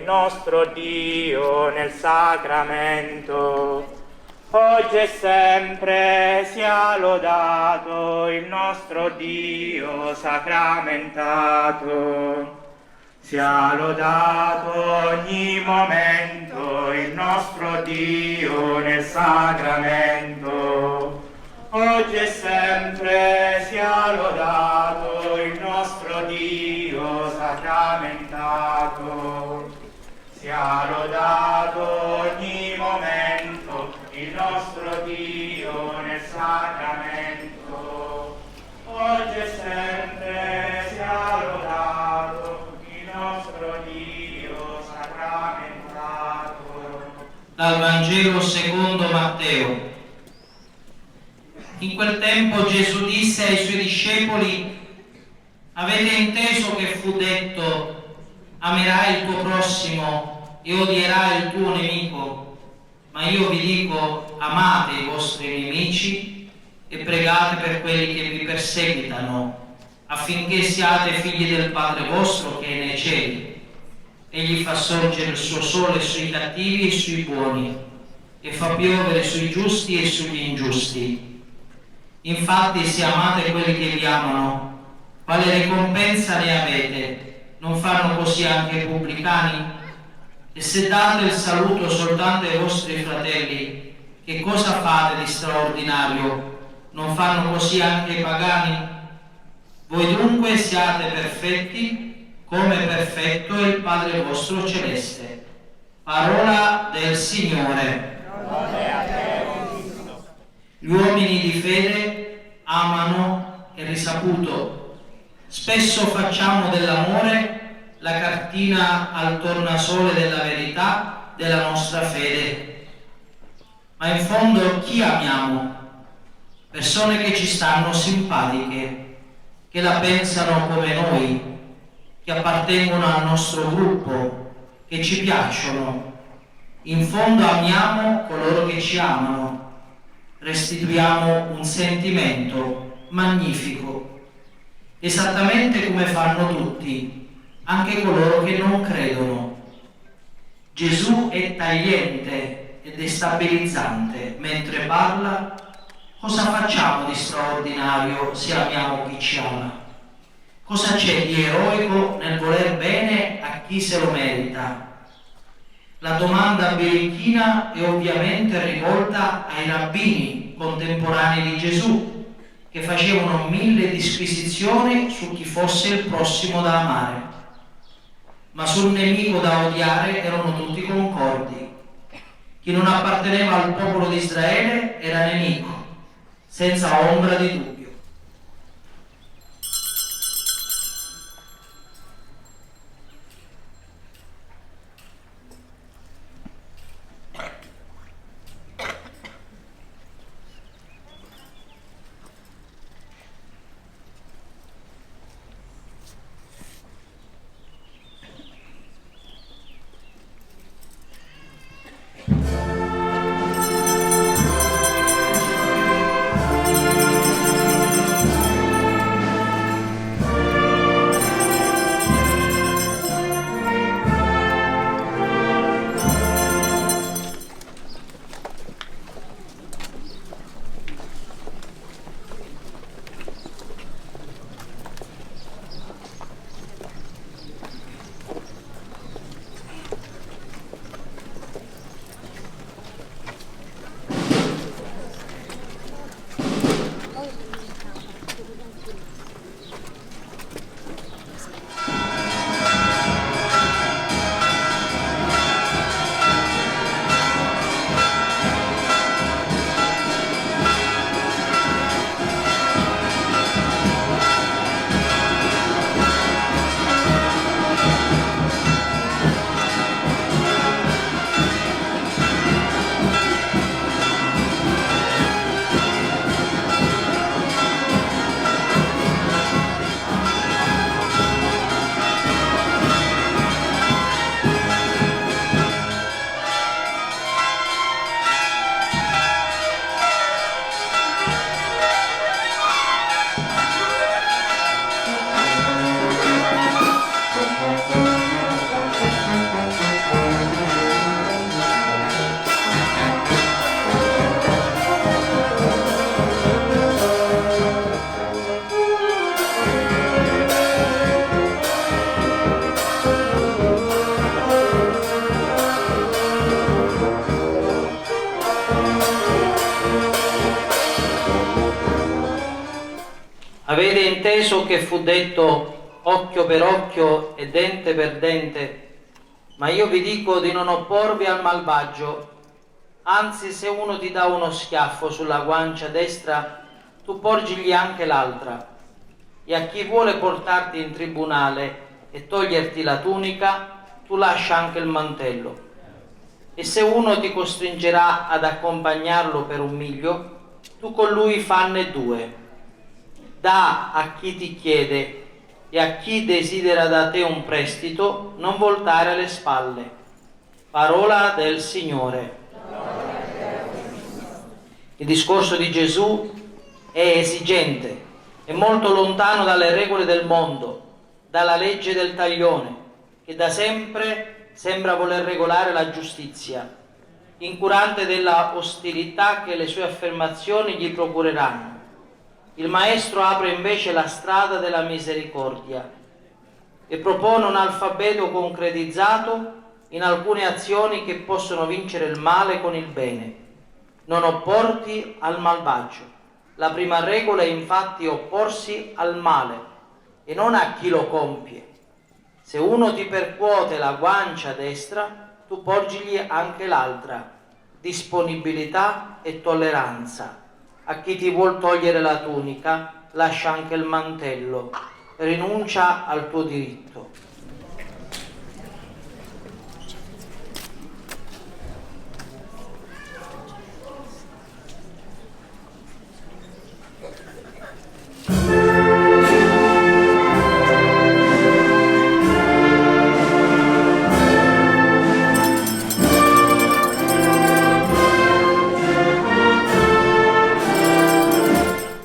nostro Dio nel sacramento. Oggi e sempre sia lodato il nostro Dio sacramentato. Sia lodato ogni momento il nostro Dio nel sacramento. Oggi e sempre sia lodato il nostro Dio sacramentato. Sia lodato ogni momento il nostro Dio nel sacramento. Oggi e sempre sia lodato il nostro Dio sacramentato. Dal Vangelo secondo Matteo. In quel tempo Gesù disse ai suoi discepoli: avete inteso che fu detto: amerai il tuo prossimo e odierai il tuo nemico? Ma io vi dico: amate i vostri nemici e pregate per quelli che vi perseguitano, affinché siate figli del Padre vostro che è nei cieli. Egli fa sorgere il suo sole sui cattivi e sui buoni, e fa piovere sui giusti e sugli ingiusti. Infatti, se amate quelli che vi amano, quale ricompensa ne avete? Non fanno così anche i pubblicani? E se date il saluto soltanto ai vostri fratelli, che cosa fate di straordinario? Non fanno così anche i pagani? Voi dunque siate perfetti, come è perfetto il Padre vostro celeste. Parola del Signore. Gli uomini di fede amano il risaputo. Spesso facciamo dell'amore la cartina al tornasole della verità della nostra fede. Ma in fondo chi amiamo? Persone che ci stanno simpatiche, che la pensano come noi, che appartengono al nostro gruppo, che ci piacciono. In fondo amiamo coloro che ci amano. Restituiamo un sentimento magnifico, esattamente come fanno tutti, anche coloro che non credono. Gesù è tagliente e destabilizzante mentre parla. Cosa facciamo di straordinario se amiamo chi ci ama? Cosa c'è di eroico nel voler bene a chi se lo merita? La domanda birichina è ovviamente rivolta ai rabbini contemporanei di Gesù, che facevano 1000 disquisizioni su chi fosse il prossimo da amare, ma sul nemico da odiare erano tutti concordi. Chi non apparteneva al popolo di Israele era nemico, senza ombra di dubbio. inteso che fu detto occhio per occhio e dente per dente, ma io vi dico di non opporvi al malvagio. Anzi, se uno ti dà uno schiaffo sulla guancia destra, tu porgigli anche l'altra. E a chi vuole portarti in tribunale e toglierti la tunica, tu lascia anche il mantello. E se uno ti costringerà ad accompagnarlo per 1 miglio, tu con lui fanne 2. Dà a chi ti chiede e a chi desidera da te un prestito, non voltare le spalle. Parola del Signore. Il discorso di Gesù è esigente, è molto lontano dalle regole del mondo, dalla legge del taglione, che da sempre sembra voler regolare la giustizia, incurante della ostilità che le sue affermazioni gli procureranno. Il Maestro apre invece la strada della misericordia e propone un alfabeto concretizzato in alcune azioni che possono vincere il male con il bene. Non opporti al malvagio. La prima regola è infatti opporsi al male e non a chi lo compie. Se uno ti percuote la guancia destra, tu porgigli anche l'altra. Disponibilità e tolleranza. A chi ti vuol togliere la tunica, lascia anche il mantello. Rinuncia al tuo diritto.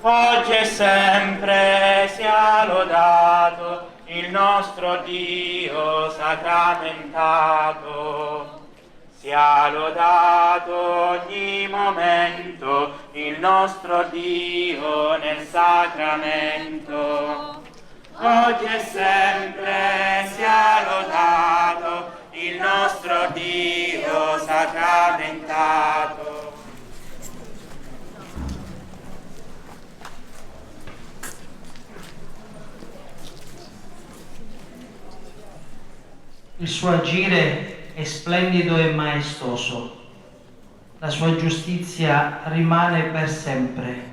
Oggi e sempre sia lodato il nostro Dio sacramentato. Sia lodato ogni momento il nostro Dio nel sacramento. Oggi e sempre sia lodato il nostro Dio sacramentato. Il suo agire è splendido e maestoso. La sua giustizia rimane per sempre.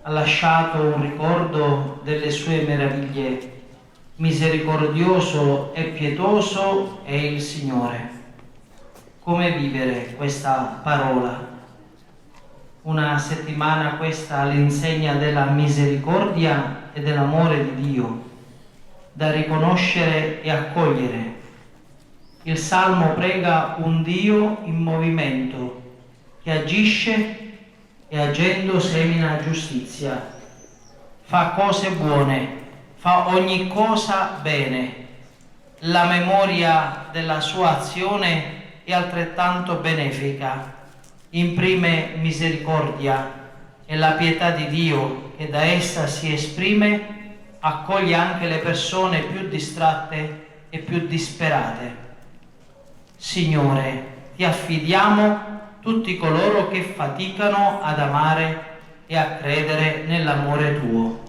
Ha lasciato un ricordo delle sue meraviglie. Misericordioso e pietoso è il Signore. Come vivere questa parola? Una settimana questa all'insegna della misericordia e dell'amore di Dio, da riconoscere e accogliere. Il Salmo prega un Dio in movimento, che agisce e agendo semina giustizia. Fa cose buone, fa ogni cosa bene. La memoria della sua azione è altrettanto benefica. Imprime misericordia e la pietà di Dio che da essa si esprime accoglie anche le persone più distratte e più disperate. Signore, ti affidiamo tutti coloro che faticano ad amare e a credere nell'amore tuo.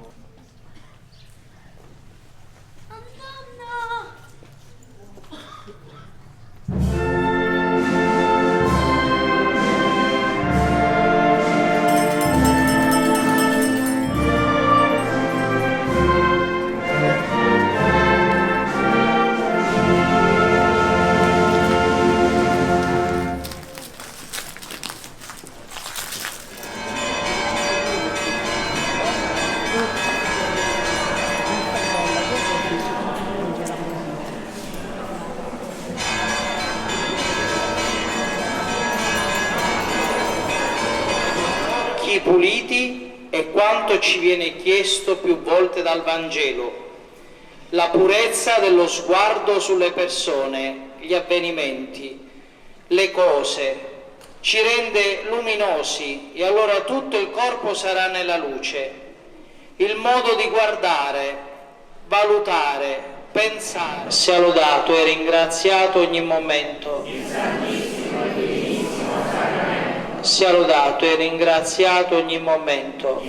Puliti è quanto ci viene chiesto più volte dal Vangelo. La purezza dello sguardo sulle persone, gli avvenimenti, le cose, ci rende luminosi e allora tutto il corpo sarà nella luce. Il modo di guardare, valutare, pensare. Sia lodato e ringraziato ogni momento. Sia lodato e ringraziato ogni momento.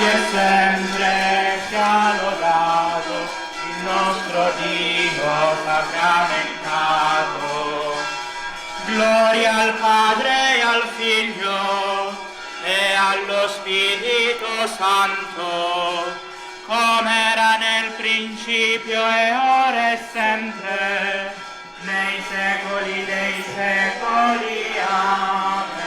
e sempre sia lodato il nostro Dio sacramentato. Gloria al Padre e al Figlio e allo Spirito Santo, come era nel principio e ora e sempre, nei secoli dei secoli. Amen.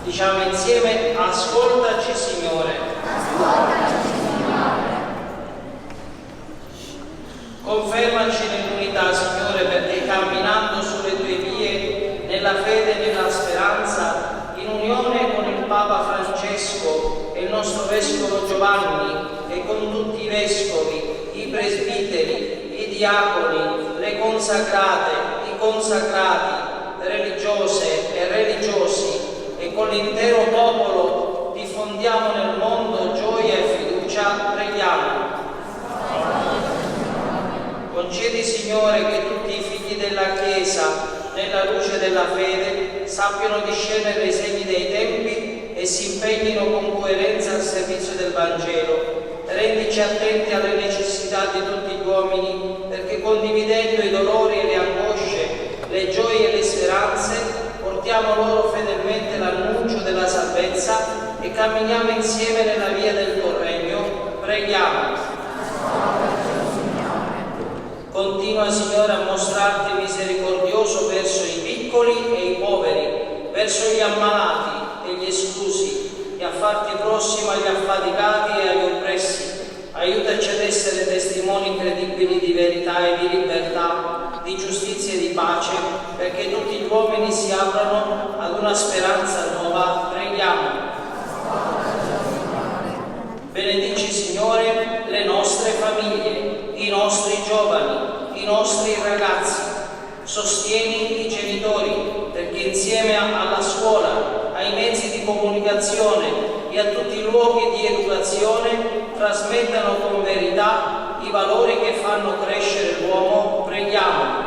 Diciamo insieme: ascoltaci Signore. Ascoltaci Signore. Confermaci nell'unità, Signore, perché camminando sulle tue vie, nella fede e nella speranza, in unione con il Papa Francesco e il nostro Vescovo Giovanni e con tutti i Vescovi, i presbiteri, i diaconi, le consacrate, i consacrati, religiose e religiosi, e con l'intero popolo diffondiamo nel mondo gioia e fiducia, preghiamo. Concedi, Signore, che tutti i figli della Chiesa, nella luce della fede, sappiano discernere i segni dei tempi e si impegnino con coerenza al servizio del Vangelo. Rendici attenti alle necessità di tutti gli uomini, perché condividendo i dolori e le angosce, le gioie e le speranze, portiamo loro fedelmente l'annuncio della salvezza e camminiamo insieme nella via del tuo regno. Preghiamo. Continua, Signore, a mostrarti misericordioso verso i piccoli e i poveri, verso gli ammalati e gli esclusi, e a farti prossimo agli affaticati e agli oppressi. Aiutaci ad essere testimoni credibili di verità e di libertà, di giustizia e di pace, perché tutti gli uomini si aprano ad una speranza nuova. Preghiamo. Benedici, Signore, le nostre famiglie, i nostri giovani, i nostri ragazzi. Sostieni i genitori, perché insieme alla scuola, ai mezzi di comunicazione e a tutti i luoghi di educazione trasmettano con verità i valori che fanno crescere l'uomo. Preghiamo.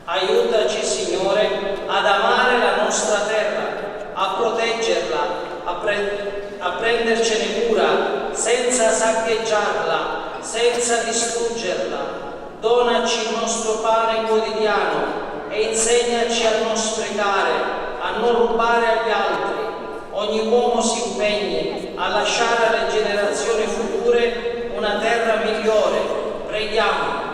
Aiutaci, Signore, ad amare la nostra terra, a proteggerla, a prendercene cura, senza saccheggiarla, senza distruggerla. Donaci il nostro pane quotidiano e insegnaci a non sprecare, a non rubare agli altri. Ogni uomo si impegni a lasciare alle generazioni future una terra migliore. Preghiamo.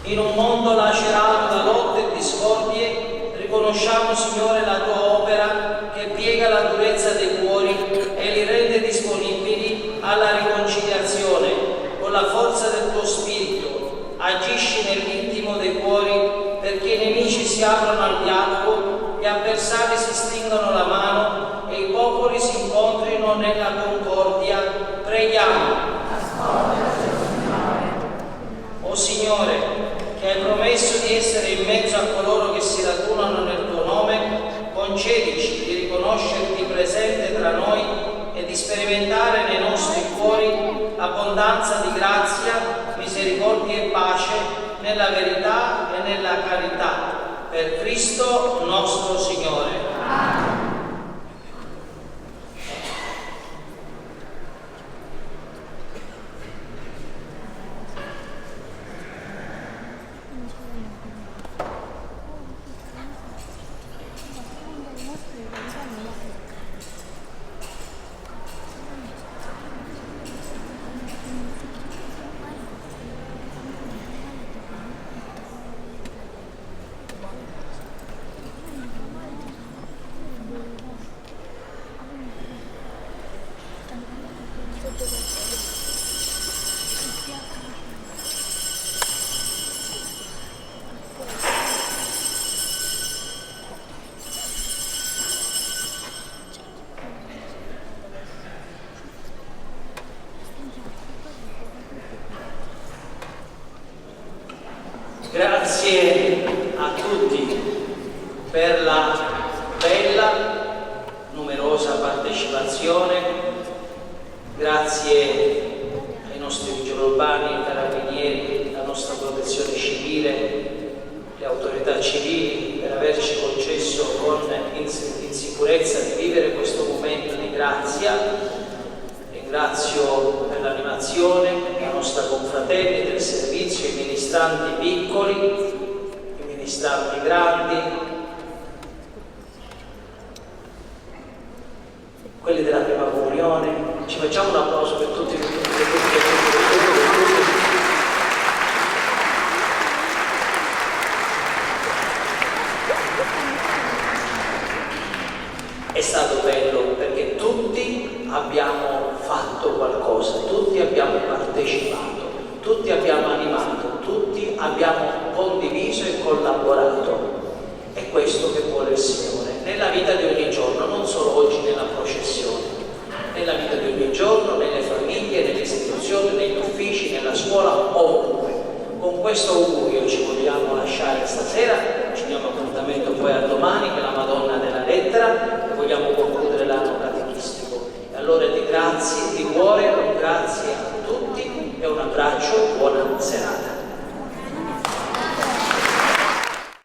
In un mondo lacerato da lotte e discordie, riconosciamo, Signore, la tua opera che piega la durezza dei cuori e li rende disponibili alla riconciliazione la forza del tuo spirito, agisci nell'intimo dei cuori perché i nemici si aprono al dialogo, gli avversari si stringono la mano e i popoli si incontrino nella concordia. Preghiamo. O Signore, che hai promesso di essere in mezzo a coloro che si radunano nel tuo nome, concedici di riconoscerti presente tra noi e di sperimentare nei nostri cuori l'abbondanza di grazia, misericordia e pace nella verità e nella carità. Per Cristo nostro Signore. Amen. Grazie a tutti per la bella, numerosa partecipazione, grazie ai nostri vigili urbani, i carabinieri, la nostra protezione civile, le autorità civili per averci concesso in sicurezza di vivere questo momento di grazia. Ringrazio per l'animazione la nostra confraternita del servizio, i ministranti piccoli, i ministranti grandi, quelli della prima comunione. Ci facciamo un applauso per tutti. È stato bello perché tutti abbiamo fatto qualcosa, tutti abbiamo partecipato, tutti abbiamo animato, tutti abbiamo condiviso e collaborato. È questo che vuole il Signore nella vita di ogni giorno, non solo oggi nella processione, nella vita di ogni giorno, nelle famiglie, nelle istituzioni, negli uffici, nella scuola, ovunque. Con questo augurio ci vogliamo lasciare stasera, ci diamo appuntamento poi a domani per la Madonna della Lettera e vogliamo concludere l'anno catechistico. E allora di grazie, di cuore, un grazie a tutti e un abbraccio, buona serata.